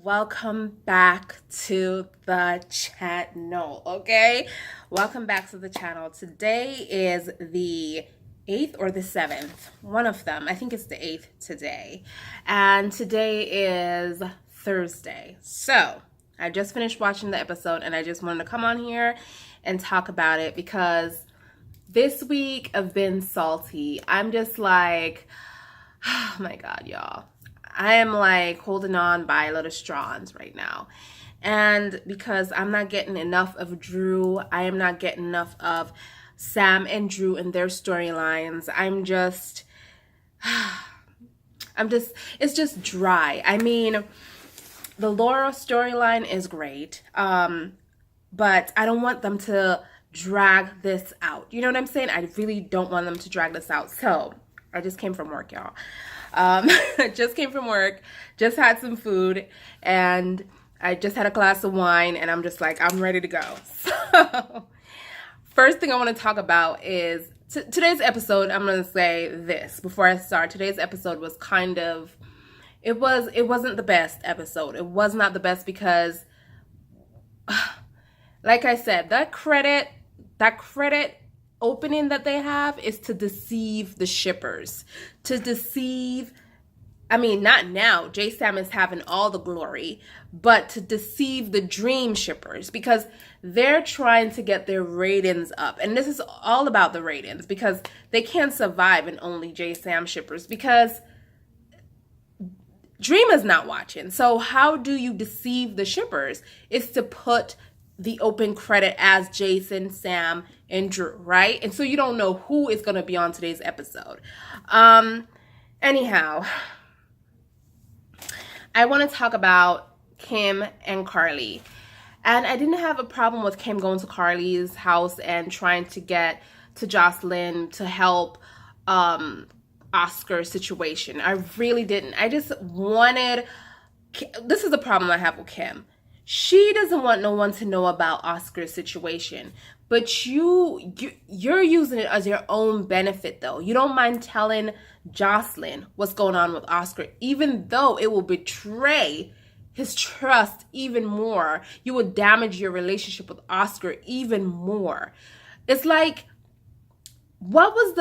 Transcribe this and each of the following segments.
Welcome back to the channel, okay? Welcome back to the channel. Today is the 8th or the 7th, one of them. I think it's the 8th today. And today is Thursday. So, I just finished watching the episode and I just wanted to come on here and talk about it because this week I've been salty. I'm just like, oh my God, y'all. I am like holding on by little straws right now. And because I'm not getting enough of Drew, I am not getting enough of Sam and Drew and their storylines. It's just dry. I mean, the Laura storyline is great, but I don't want them to drag this out. You know what I'm saying? I really don't want them to drag this out. So, I just came from work, y'all. Just came from work, just had some food, and I just had a glass of wine, and I'm just like, I'm ready to go. So, first thing I want to talk about is today's episode. I'm going to say this before I start. Today's episode was kind of, it wasn't the best episode. It was not the best because, like I said, that credit opening that they have is to deceive the shippers, to deceive, I mean, not now, J-Sam is having all the glory, but to deceive the dream shippers because they're trying to get their ratings up. And this is all about the ratings because they can't survive in only J-Sam shippers because Dream is not watching. So how do you deceive the shippers? It's to put the open credit as Jason, Sam, and Drew, right? And so you don't know who is going to be on today's episode. Anyhow, I want to talk about Kim and Carly. And I didn't have a problem with Kim going to Carly's house and trying to get to Jocelyn to help Oscar's situation. I really didn't. I just wanted, this is the problem I have with Kim. She doesn't want no one to know about Oscar's situation, but you're using it as your own benefit, though. You don't mind telling Jocelyn what's going on with Oscar, even though it will betray his trust even more. You will damage your relationship with Oscar even more. It's like, what was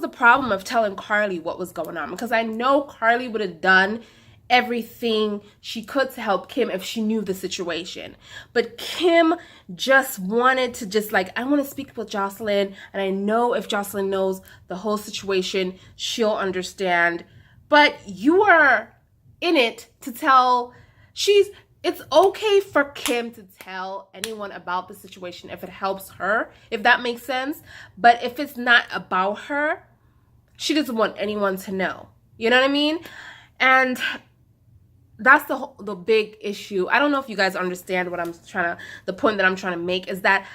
the problem of telling Carly what was going on? Because I know Carly would have done everything she could to help Kim if she knew the situation. But Kim just wanted to just like, I want to speak with Jocelyn, and I know if Jocelyn knows the whole situation, she'll understand. But you are in it to tell, it's okay for Kim to tell anyone about the situation if it helps her, if that makes sense. But if it's not about her, she doesn't want anyone to know. You know what I mean? And that's the big issue. I don't know if you guys understand what the point that I'm trying to make is that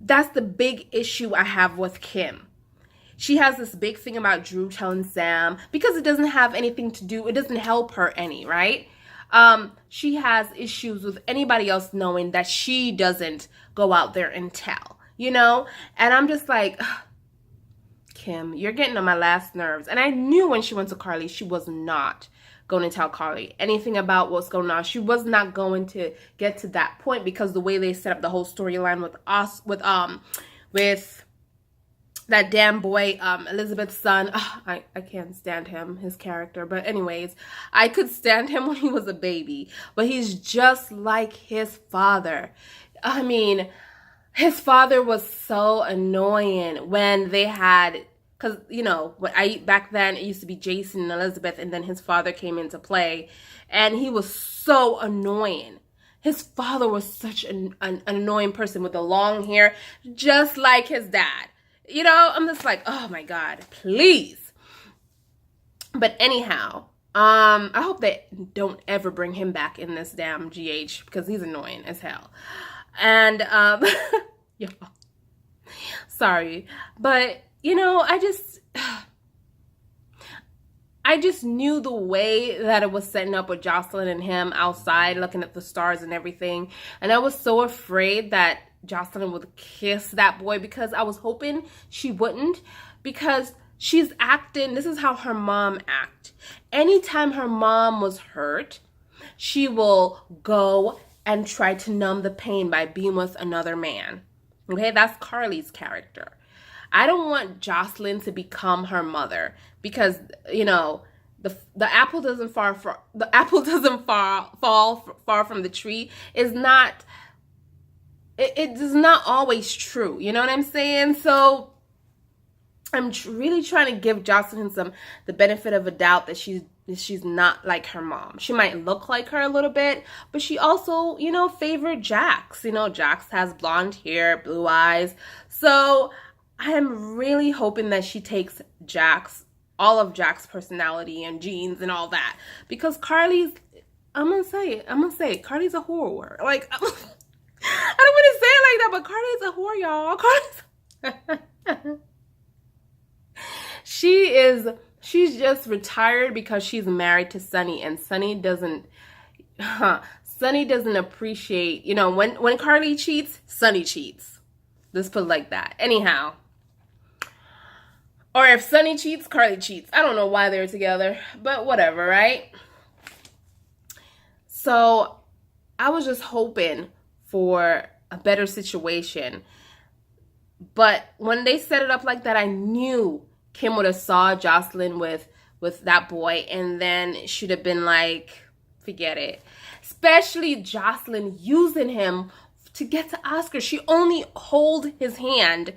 that's the big issue I have with Kim. She has this big thing about Drew telling Sam because it doesn't have anything to do, it doesn't help her any, right? She has issues with anybody else knowing that she doesn't go out there and tell, you know? And I'm just like, Kim, you're getting on my last nerves. And I knew when she went to Carly, she was not going to tell Carly anything about what's going on. She was not going to get to that point because the way they set up the whole storyline with that damn boy, Elizabeth's son. I can't stand him, his character. But anyways, I could stand him when he was a baby. But he's just like his father. I mean, his father was so annoying when they had, because, you know, back then it used to be Jason and Elizabeth, and then his father came into play, and he was so annoying. His father was such an annoying person with the long hair, just like his dad. You know, I'm just like, oh my God, please. But anyhow, I hope they don't ever bring him back in this damn GH because he's annoying as hell. And, y'all, sorry, but you know, I just knew the way that it was setting up with Jocelyn and him outside looking at the stars and everything. And I was so afraid that Jocelyn would kiss that boy because I was hoping she wouldn't, because she's acting, this is how her mom acted. Anytime her mom was hurt, she will go and try to numb the pain by being with another man. Okay, that's Carly's character. I don't want Jocelyn to become her mother because, you know, the apple doesn't fall far from the tree is not, it is not always true. You know what I'm saying? So I'm really trying to give Jocelyn the benefit of a doubt that she's not like her mom. She might look like her a little bit, but she also, you know, favored Jax. You know, Jax has blonde hair, blue eyes. So I am really hoping that she takes all of Jax's personality and genes and all that, because Carly's, I'm gonna say it, Carly's a whore. Like, I don't want to say it like that, but Carly's a whore, y'all. She's just retired because she's married to Sonny, and Sonny doesn't appreciate, you know, when Carly cheats, Sonny cheats. Let's put it like that. Anyhow. Or if Sonny cheats, Carly cheats. I don't know why they're together, but whatever, right? So I was just hoping for a better situation. But when they set it up like that, I knew Kim would have saw Jocelyn with that boy, and then should have been like, forget it. Especially Jocelyn using him to get to Oscar. She only hold his hand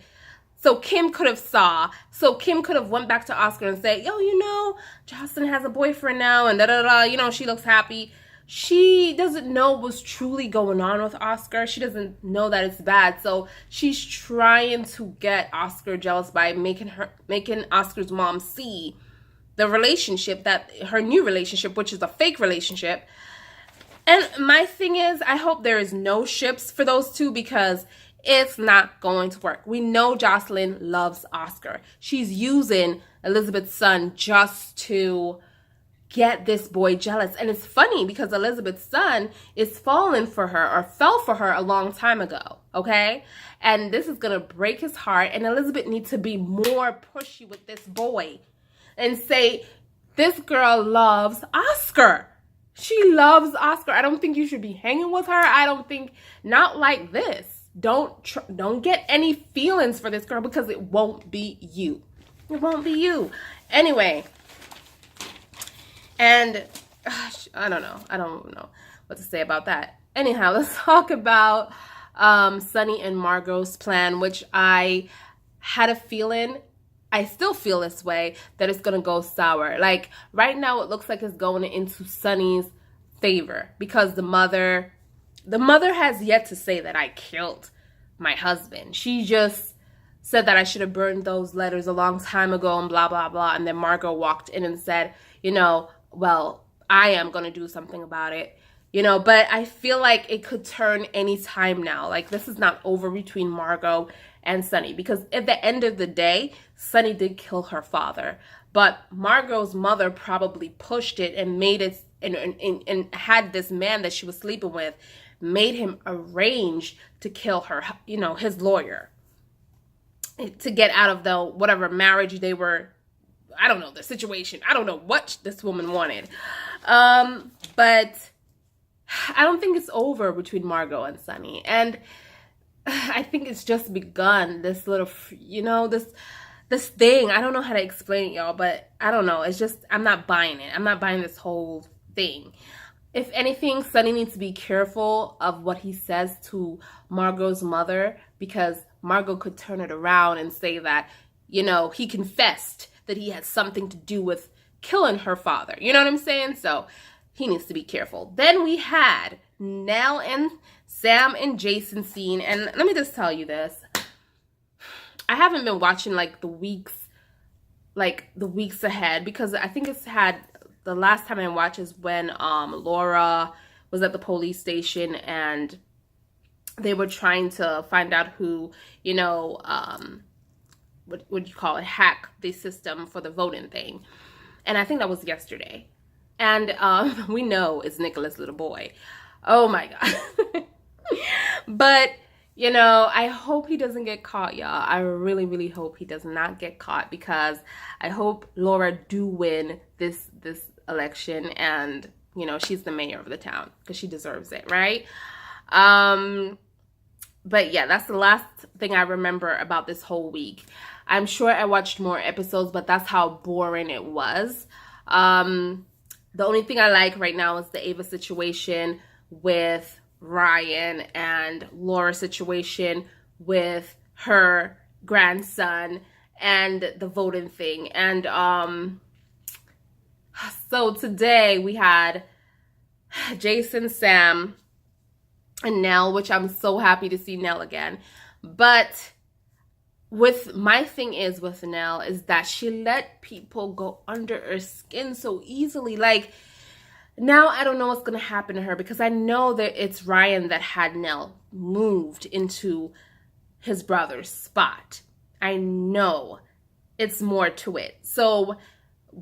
so Kim could have went back to Oscar and say, yo, you know, Jocelyn has a boyfriend now, and da-da-da, you know, she looks happy. She doesn't know what's truly going on with Oscar. She doesn't know that it's bad. So she's trying to get Oscar jealous by making Oscar's mom see the relationship, that her new relationship, which is a fake relationship. And my thing is, I hope there is no ships for those two, because it's not going to work. We know Jocelyn loves Oscar. She's using Elizabeth's son just to get this boy jealous. And it's funny because Elizabeth's son is falling for her, or fell for her a long time ago, okay? And this is going to break his heart, and Elizabeth needs to be more pushy with this boy and say, this girl loves Oscar. She loves Oscar. I don't think you should be hanging with her. I don't think, not like this. Don't get any feelings for this girl, because it won't be you. It won't be you. Anyway, and I don't know what to say about that. Anyhow, let's talk about Sonny and Margot's plan, which I had a feeling, I still feel this way, that it's gonna go sour. Like right now, it looks like it's going into Sonny's favor, because the mother has yet to say that I killed my husband. She just said that I should have burned those letters a long time ago and blah, blah, blah. And then Margot walked in and said, you know, well, I am going to do something about it, you know, but I feel like it could turn any time now. Like, this is not over between Margot and Sonny, because at the end of the day, Sonny did kill her father, but Margot's mother probably pushed it and made it, and had this man that she was sleeping with, made him arrange to kill her, you know, his lawyer, to get out of the whatever marriage they were, I don't know, the situation. I don't know what this woman wanted. But I don't think it's over between Margot and Sonny. And I think it's just begun, this little, you know, this thing. I don't know how to explain it, y'all, but I don't know. It's just, I'm not buying it. I'm not buying this whole thing. If anything, Sonny needs to be careful of what he says to Margot's mother, because Margot could turn it around and say that, you know, he confessed that he had something to do with killing her father. You know what I'm saying? So he needs to be careful. Then we had Nelle and Sam and Jason scene. And let me just tell you this. I haven't been watching like the weeks ahead, because I think it's had, the last time I watched is when Laura was at the police station and they were trying to find out who, you know, what do you call it, hack the system for the voting thing. And I think that was yesterday. And we know it's Nicholas' little boy. Oh my God. But, you know, I hope he doesn't get caught, y'all. I really, really hope he does not get caught, because I hope Laura do win this election, and you know, she's the mayor of the town because she deserves it, right? But yeah, that's the last thing I remember about this whole week. I'm sure I watched more episodes, but that's how boring it was. The only thing I like right now is the Ava situation with Ryan and Laura's situation with her grandson and the voting thing. And so today we had Jason, Sam, and Nelle, which I'm so happy to see Nelle again. But with my thing is with Nelle is that she let people go under her skin so easily. Like, now I don't know what's going to happen to her, because I know that it's Ryan that had Nelle moved into his brother's spot. I know it's more to it. So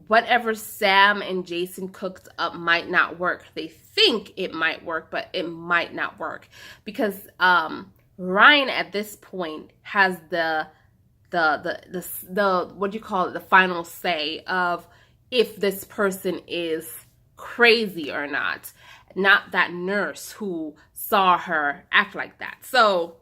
whatever Sam and Jason cooked up might not work. They think it might work, but it might not work, because Ryan at this point has the what do you call it, the final say of if this person is crazy or not that nurse who saw her act like that. So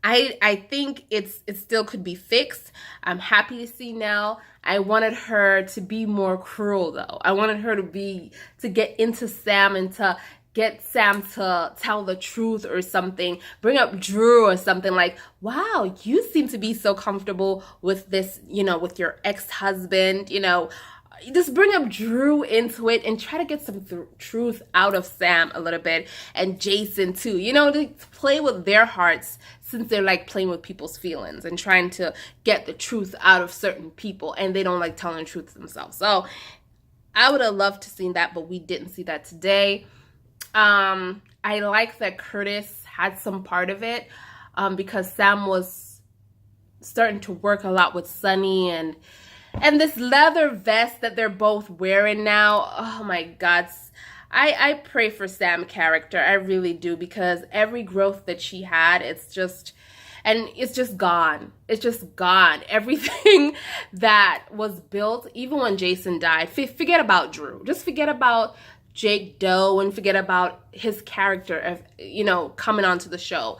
I think it still could be fixed. I'm happy to see Nelle. I wanted her to be more cruel, though. I wanted her to get into Sam and to get Sam to tell the truth or something. Bring up Drew or something like, wow, you seem to be so comfortable with this, you know, with your ex-husband, you know. Just bring up Drew into it and try to get some truth out of Sam a little bit, and Jason too, you know, to play with their hearts, since they're like playing with people's feelings and trying to get the truth out of certain people, and they don't like telling the truth themselves. So I would have loved to see that, but we didn't see that today. I like that Curtis had some part of it, because Sam was starting to work a lot with Sunny, and this leather vest that they're both wearing now, oh my God. I pray for Sam's character. I really do, because every growth that she had, it's just gone. It's just gone. Everything that was built, even when Jason died, forget about Drew. Just forget about Jake Doe and forget about his character of, you know, coming onto the show.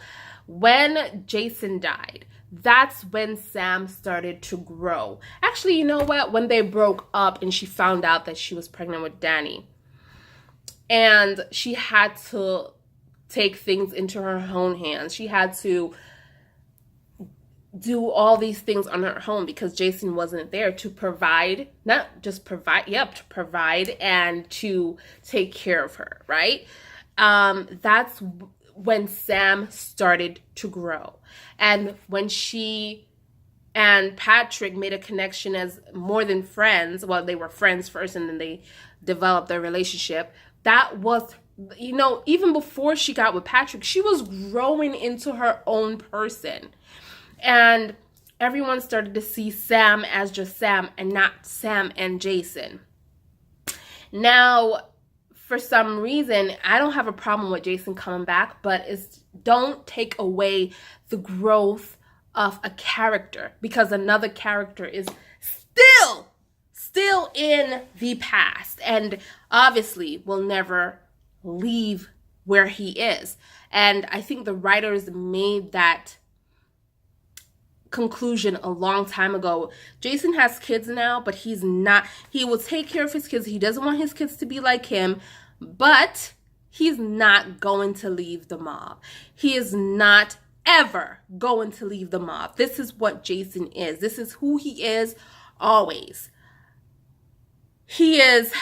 When Jason died, that's when Sam started to grow. Actually, you know what? When they broke up and she found out that she was pregnant with Danny, and she had to take things into her own hands. She had to do all these things on her own because Jason wasn't there to provide, not just provide, to provide and to take care of her, right? That's when Sam started to grow. And when she and Patrick made a connection as more than friends, well, they were friends first and then they developed their relationship. That was, you know, even before she got with Patrick, she was growing into her own person. And everyone started to see Sam as just Sam and not Sam and Jason. Now, for some reason, I don't have a problem with Jason coming back, but don't take away the growth of a character, because another character is still in the past and obviously will never leave where he is. And I think the writers made that conclusion a long time ago. Jason has kids now, but he will take care of his kids. He doesn't want his kids to be like him, but he's not going to leave the mob. He is not ever going to leave the mob. This is what Jason is. This is who he is always. His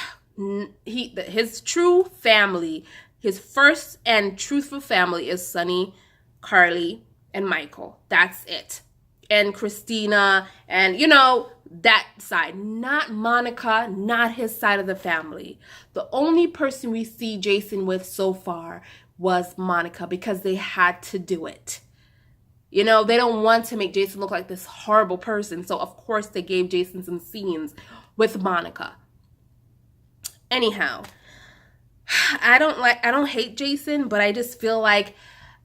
true family, his first and truthful family is Sunny, Carly, and Michael. That's it. And Christina, and, you know, that side. Not Monica, not his side of the family. The only person we see Jason with so far was Monica, because they had to do it. You know, they don't want to make Jason look like this horrible person, so of course they gave Jason some scenes with Monica. Anyhow, I don't hate Jason, but I just feel like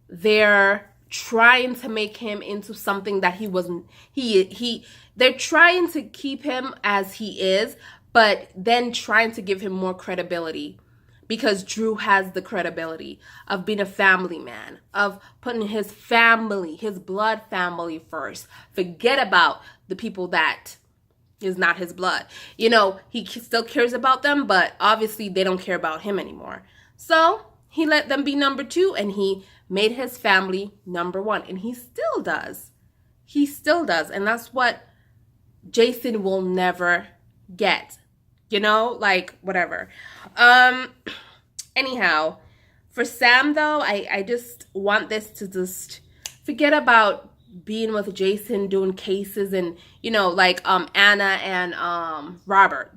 they're trying to make him into something that he wasn't. They're trying to keep him as he is, but then trying to give him more credibility because Drew has the credibility of being a family man, of putting his family, his blood family first. Forget about the people that is not his blood. You know, he still cares about them, but obviously they don't care about him anymore. So he let them be number two, and he made his family number one, and he still does. He still does, and that's what Jason will never get. You know, like, whatever. Anyhow, for Sam, though, I just want this to just forget about being with Jason, doing cases, and, you know, like, Anna and, Robert.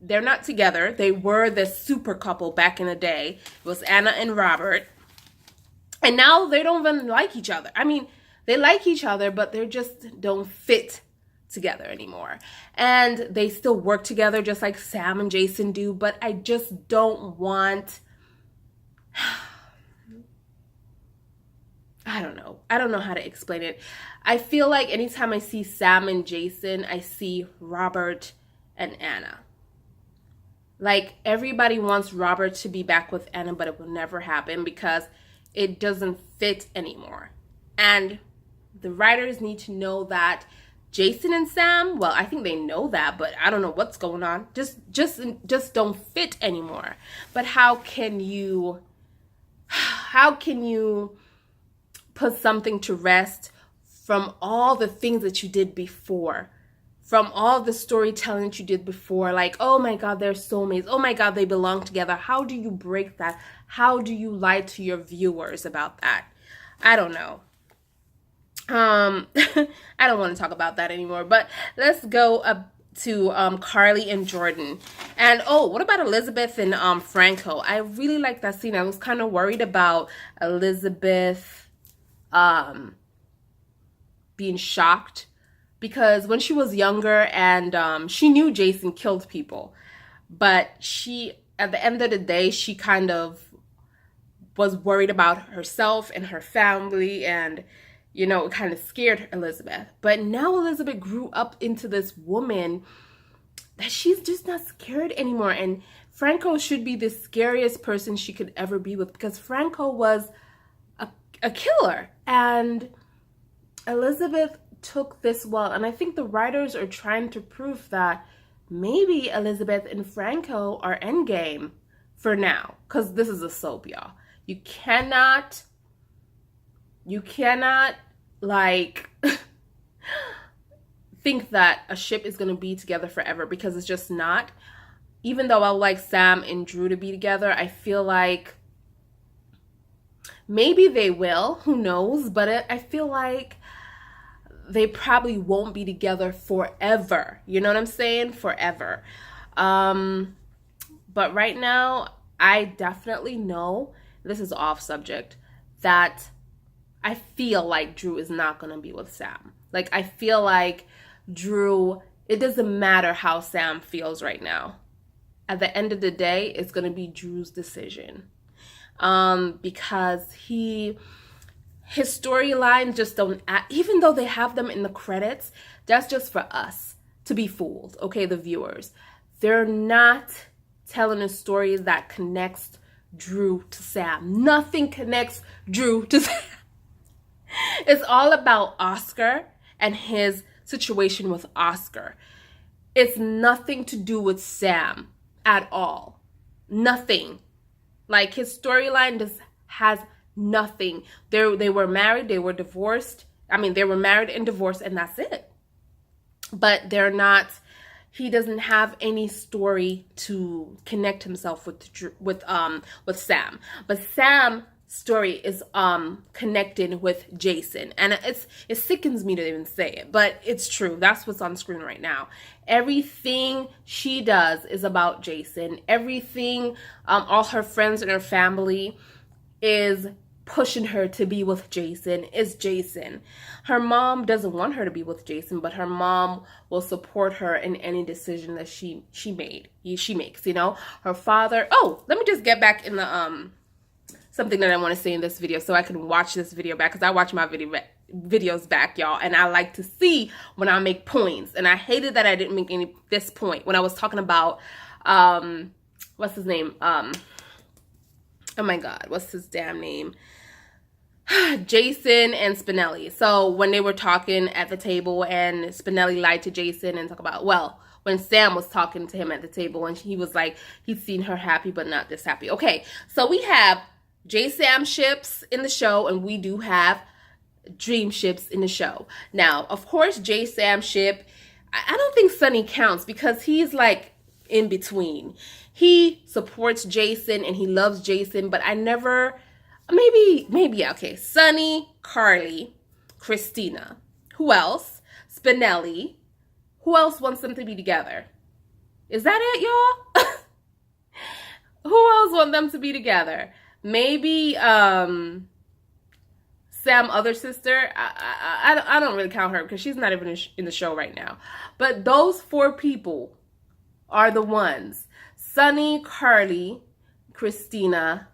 They're not together. They were the super couple back in the day. It was Anna and Robert. And now they don't even like each other. I mean, they like each other, but they just don't fit together anymore. And they still work together just like Sam and Jason do, but I just don't want... I don't know. I don't know how to explain it. I feel like anytime I see Sam and Jason, I see Robert and Anna. Like, everybody wants Robert to be back with Anna, but it will never happen because it doesn't fit anymore. And the writers need to know that Jason and Sam, well, I think they know that, but I don't know what's going on. Just don't fit anymore. But how can you put something to rest from all the things that you did before, from all the storytelling that you did before? Like, oh my God, they're soulmates. Oh my God, they belong together. How do you break that? How do you lie to your viewers about that? I don't know. I don't want to talk about that anymore, but let's go up to Carly and Jordan. And oh, what about Elizabeth and Franco? I really like that scene. I was kind of worried about Elizabeth being shocked because when she was younger and she knew Jason killed people, but she, at the end of the day, she kind of was worried about herself and her family, and you know, it kind of scared Elizabeth. But now Elizabeth grew up into this woman that she's just not scared anymore. And Franco should be the scariest person she could ever be with, because Franco was a killer. And Elizabeth took this well. And I think the writers are trying to prove that maybe Elizabeth and Franco are endgame for now. Because this is a soap, y'all. You cannot like think that a ship is going to be together forever, because it's just not. Even though I would like Sam and Drew to be together, I feel like maybe they will, who knows, but I feel like they probably won't be together forever. You know what I'm saying? Forever. But right now, I definitely know, this is off subject, that I feel like Drew is not going to be with Sam. Like, I feel like Drew, it doesn't matter how Sam feels right now. At the end of the day, it's going to be Drew's decision. Because his storylines just don't, even though they have them in the credits, that's just for us to be fooled, okay, the viewers. They're not telling a story that connects Drew to Sam. Nothing connects Drew to Sam. It's all about Oscar and his situation with Oscar. It's nothing to do with Sam at all. Nothing. Like, his storyline just has nothing. They were married, they were divorced. I mean, they were married and divorced, and that's it. But they're not, he doesn't have any story to connect himself with Sam. But Sam story is connected with Jason, and it sickens me to even say it, but it's true. That's what's on screen right now. Everything she does is about Jason. Everything, all her friends and her family is pushing her to be with Jason, is Jason. Her mom doesn't want her to be with Jason, but her mom will support her in any decision that she makes, you know. Her father, oh, let me just get back in the something that I want to say in this video so I can watch this video back, because I watch my videos back, y'all, and I like to see when I make points. And I hated that I didn't make this point when I was talking about what's his name? Oh my God, what's his damn name? Jason and Spinelli. So when they were talking at the table and Spinelli lied to Jason and talk about, well, when Sam was talking to him at the table and he was like, he's seen her happy but not this happy. Okay, so we have J-Sam ships in the show, and we do have dream ships in the show. Now, of course, J-Sam ship, I don't think Sonny counts because he's like in between. He supports Jason and he loves Jason, but I never... Maybe, yeah, okay. Sonny, Carly, Christina. Who else? Spinelli. Who else wants them to be together? Is that it, y'all? Who else wants them to be together? Maybe Sam, other sister. I don't really count her because she's not even in the show right now. But those 4 people are the ones. Sonny, Carly, Christina,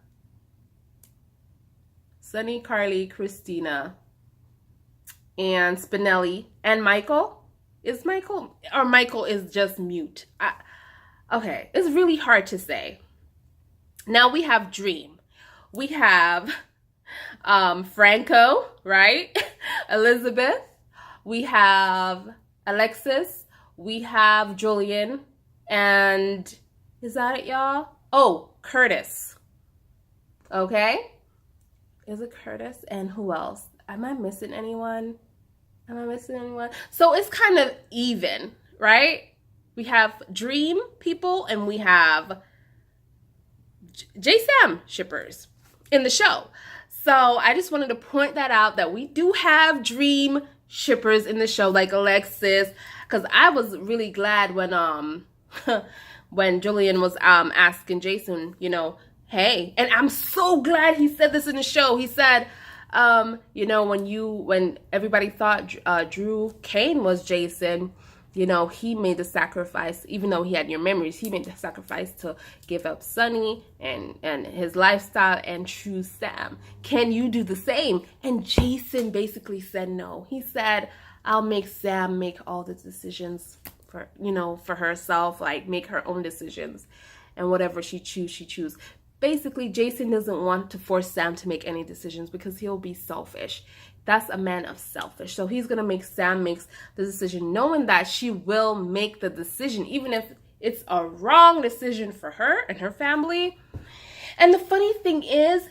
and Spinelli, and Michael. Is Michael, or Michael is just mute? Okay, it's really hard to say. Now we have Dream. We have Franco, right? Elizabeth. We have Alexis. We have Julian. And is that it, y'all? Oh, Curtis. Okay? Is it Curtis? And who else? Am I missing anyone? So it's kind of even, right? We have Dream people and we have J-Sam shippers in the show. So I just wanted to point that out, that we do have Dream shippers in the show, like Alexis, because I was really glad when when Julian was asking Jason, you know, hey, and I'm so glad he said this in the show. He said, you know, when everybody thought Drew Kane was Jason, you know, he made the sacrifice, even though he had your memories, he made the sacrifice to give up Sonny and his lifestyle and choose Sam. Can you do the same? And Jason basically said no. He said, I'll make Sam make all the decisions for, you know, for herself, like make her own decisions, and whatever she choose. Basically, Jason doesn't want to force Sam to make any decisions because he'll be selfish. That's a man of selfish. So he's going to make Sam makes the decision, knowing that she will make the decision, even if it's a wrong decision for her and her family. And the funny thing is,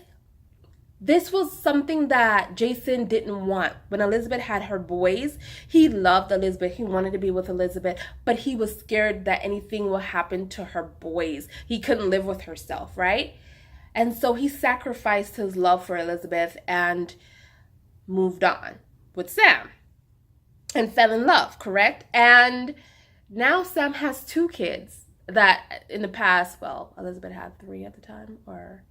this was something that Jason didn't want. When Elizabeth had her boys, he loved Elizabeth. He wanted to be with Elizabeth, but he was scared that anything will happen to her boys. He couldn't live with herself, right? And so he sacrificed his love for Elizabeth and moved on with Sam and fell in love, correct? And now Sam has 2 kids that in the past, well, Elizabeth had 3 at the time, or...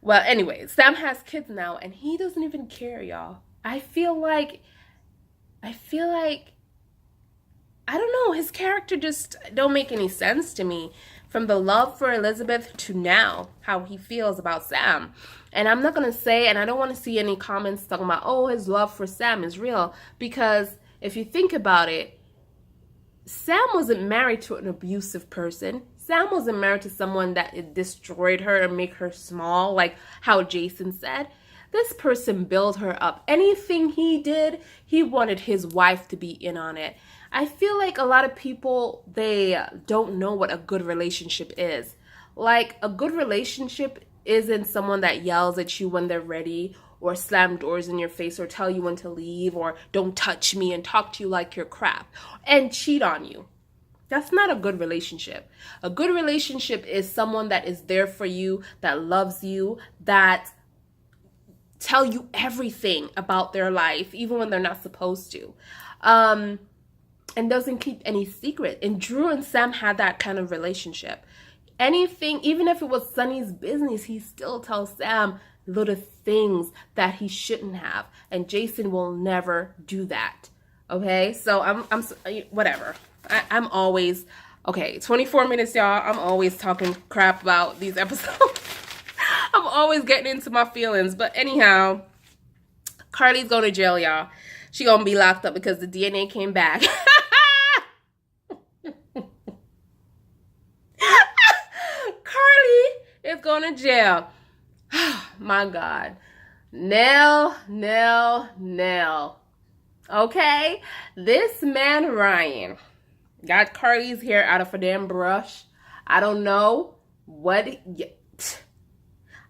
Well, anyway, Sam has kids now, and he doesn't even care, y'all. I feel like, I don't know, his character just don't make any sense to me. From the love for Elizabeth to now, how he feels about Sam. And I'm not going to say, and I don't want to see any comments talking about, oh, his love for Sam is real. Because if you think about it, Sam wasn't married to an abusive person. Sam wasn't married to someone that destroyed her and make her small, like how Jason said. This person built her up. Anything he did, he wanted his wife to be in on it. I feel like a lot of people, they don't know what a good relationship is. Like, a good relationship isn't someone that yells at you when they're ready, or slam doors in your face, or tell you when to leave, or don't touch me and talk to you like you're crap, and cheat on you. That's not a good relationship. A good relationship is someone that is there for you, that loves you, that tell you everything about their life, even when they're not supposed to. And doesn't keep any secret. And Drew and Sam had that kind of relationship. Anything, even if it was Sonny's business, he still tells Sam little things that he shouldn't have. And Jason will never do that. Okay? So I'm whatever. I'm always, okay, 24 minutes, y'all. I'm always talking crap about these episodes. I'm always getting into my feelings. But anyhow, Carly's going to jail, y'all. She gonna be locked up because the DNA came back. Carly is going to jail. My God. Nelle. Okay? This man, Ryan, got Carly's hair out of a damn brush. I don't know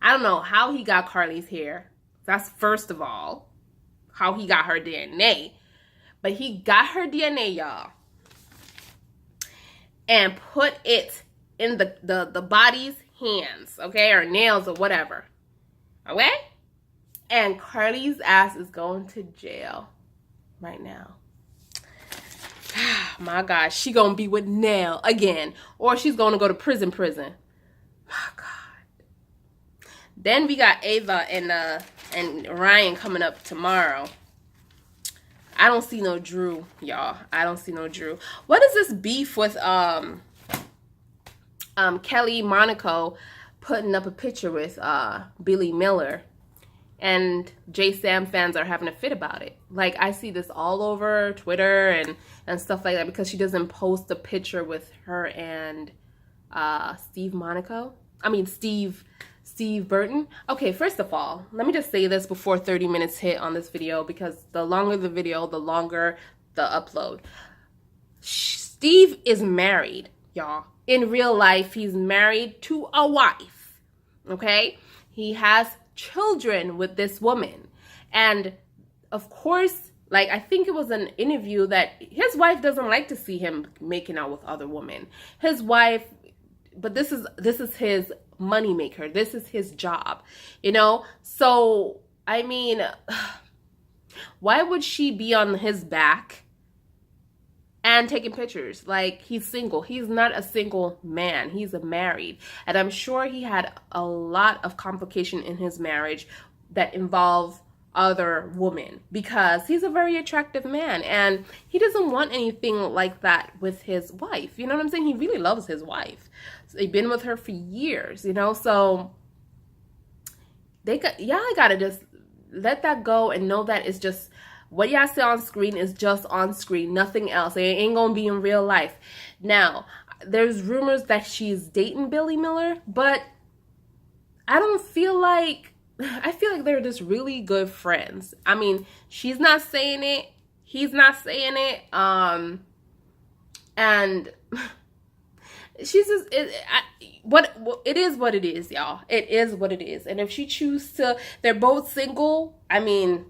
I don't know how he got Carly's hair. That's first of all. How he got her DNA. But he got her DNA, y'all. And put it in the body's hands, okay? Or nails or whatever. Okay? And Carly's ass is going to jail right now. My gosh, she gonna be with Nelle again. Or she's gonna go to prison. My God. Then we got Ava and Ryan coming up tomorrow. I don't see no Drew, y'all. I don't see no Drew. What is this beef with Kelly Monaco putting up a picture with Billy Miller? And J-Sam fans are having a fit about it. Like, I see this all over Twitter and stuff like that because she doesn't post a picture with her and Steve Burton. Okay, first of all, let me just say this before 30 minutes hit on this video, because the longer the video, the longer the upload. Steve is married, y'all. In real life, he's married to a wife, okay? He has children with this woman. And of course, like, I think it was an interview that his wife doesn't like to see him making out with other women. His wife, but this is his moneymaker. This is his job, you know? So, I mean, why would she be on his back and taking pictures? Like, he's single. He's not a single man. He's married. And I'm sure he had a lot of complication in his marriage that involve other women, because he's a very attractive man and he doesn't want anything like that with his wife. You know what I'm saying? He really loves his wife. So they've been with her for years, you know? So y'all gotta just let that go and know that it's just what y'all see on screen is just on screen, nothing else. It ain't gonna be in real life. Now, there's rumors that she's dating Billy Miller, but I feel like they're just really good friends. I mean, she's not saying it, he's not saying it, and she's just, it is what it is, y'all. It is what it is. And if she chooses to, they're both single. I mean,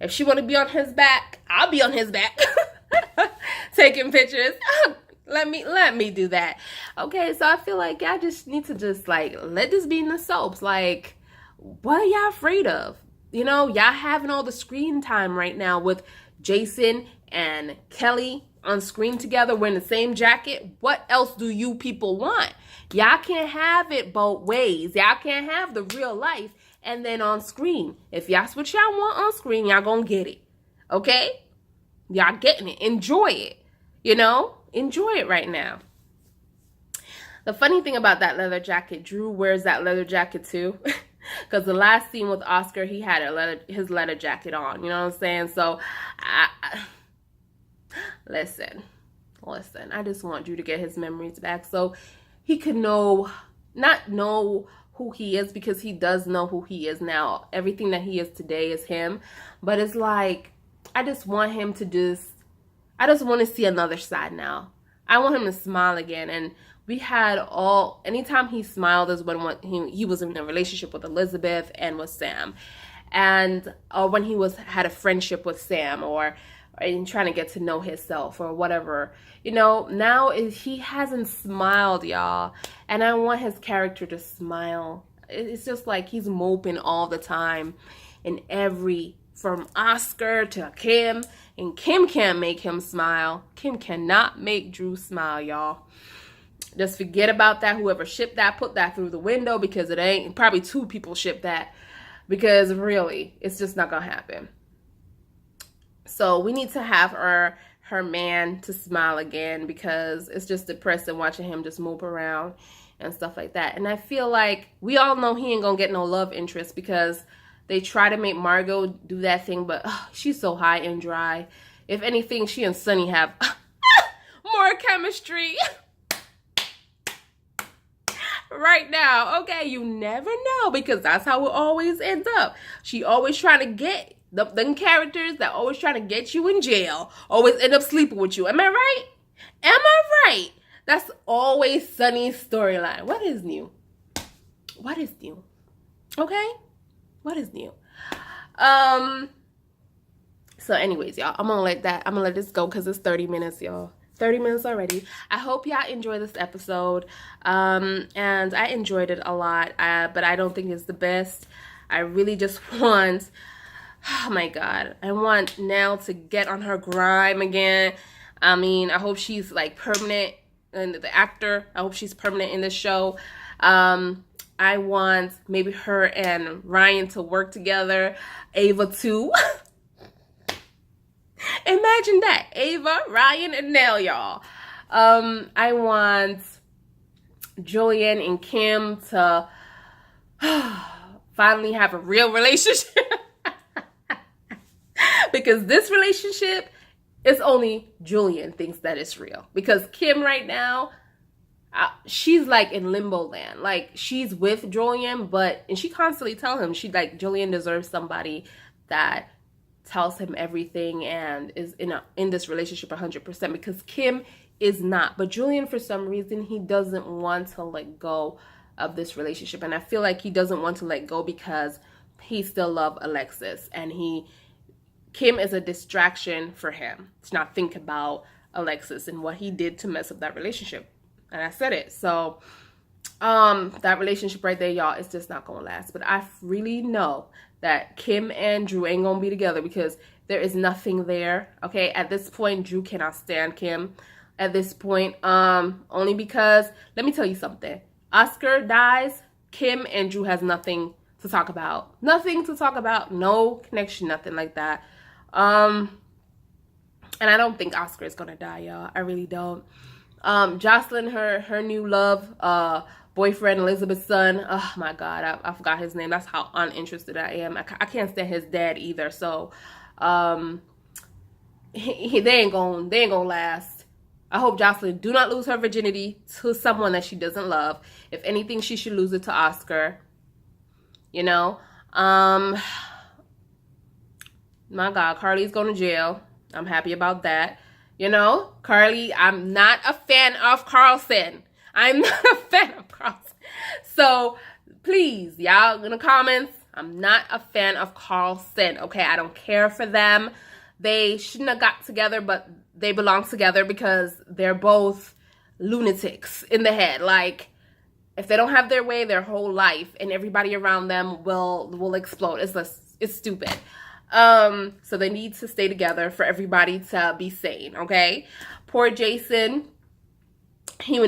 if she want to be on his back, I'll be on his back, taking pictures. Let me do that. Okay, so I feel like y'all just need to just, like, let this be in the soaps. Like, what are y'all afraid of? You know, y'all having all the screen time right now with Jason and Kelly on screen together wearing the same jacket. What else do you people want? Y'all can't have it both ways. Y'all can't have the real life and then on screen. If that's what y'all want on screen, y'all gonna get it. Okay? Y'all getting it. Enjoy it. You know? Enjoy it right now. The funny thing about that leather jacket, Drew wears that leather jacket too. Because the last scene with Oscar, he had his leather jacket on. You know what I'm saying? So, listen. I just want Drew to get his memories back so he could not know who he is, because he does know who he is now. Everything that he is today is him. But it's like, I just want to see another side now. I want him to smile again. And we had anytime he smiled is when he was in a relationship with Elizabeth and with Sam. And when he had a friendship with Sam, or in trying to get to know himself or whatever. You know, now he hasn't smiled, y'all. And I want his character to smile. It's just like he's moping all the time. From Oscar to Kim. And Kim can't make him smile. Kim cannot make Drew smile, y'all. Just forget about that. Whoever shipped that, put that through the window, because it ain't. Probably 2 people shipped that. Because really, it's just not gonna happen. So we need to have her man to smile again, because it's just depressing watching him just move around and stuff like that. And I feel like we all know he ain't gonna get no love interest, because They try to make Margot do that thing, but she's so high and dry. If anything, she and Sunny have more chemistry right now. Okay, you never know, because that's how it always ends up. She always trying to get them characters that always trying to get you in jail always end up sleeping with you. Am I right? Am I right? That's always Sunny's storyline. What is new? What is new? Okay? What is new? So anyways, y'all, I'm gonna let this go because it's 30 minutes, y'all. 30 minutes already. I hope y'all enjoy this episode. And I enjoyed it a lot, but I don't think it's the best. I really just want, oh my God, I want Nelle to get on her grime again. I mean, I hope she's like permanent, and the actor, I hope she's permanent in this show. I want maybe her and Ryan to work together. Ava too. Imagine that. Ava, Ryan, and Nelle, y'all. I want Julian and Kim to finally have a real relationship. Because this relationship is only Julian thinks that it's real. Because Kim right now, she's like in limbo land. Like, she's with Julian, and she constantly tells him Julian deserves somebody that tells him everything and is in this relationship 100%, because Kim is not. But Julian, for some reason, he doesn't want to let go of this relationship. And I feel like he doesn't want to let go because he still loves Alexis, and Kim is a distraction for him to not think about Alexis and what he did to mess up that relationship. And I said it. So that relationship right there, y'all, is just not gonna last. But I really know that Kim and Drew ain't gonna be together, because there is nothing there. Okay, at this point, Drew cannot stand Kim. At this point, only because, let me tell you something. Oscar dies, Kim and Drew has nothing to talk about. Nothing to talk about. No connection, nothing like that. And I don't think Oscar is gonna die, y'all. I really don't. Jocelyn, her new love, boyfriend, Elizabeth's son. Oh my God, I forgot his name. That's how uninterested I am. I can't stand his dad either. So, they ain't gonna last. I hope Jocelyn do not lose her virginity to someone that she doesn't love. If anything, she should lose it to Oscar. You know, my God, Carly's going to jail. I'm happy about that. You know, Carly, I'm not a fan of Carlson. I'm not a fan of Carlson. So, please, y'all in the comments, I'm not a fan of Carlson, okay? I don't care for them. They shouldn't have got together, but they belong together because they're both lunatics in the head. Like, if they don't have their way their whole life, and everybody around them will explode. It's stupid. So they need to stay together for everybody to be sane, okay? Poor Jason. He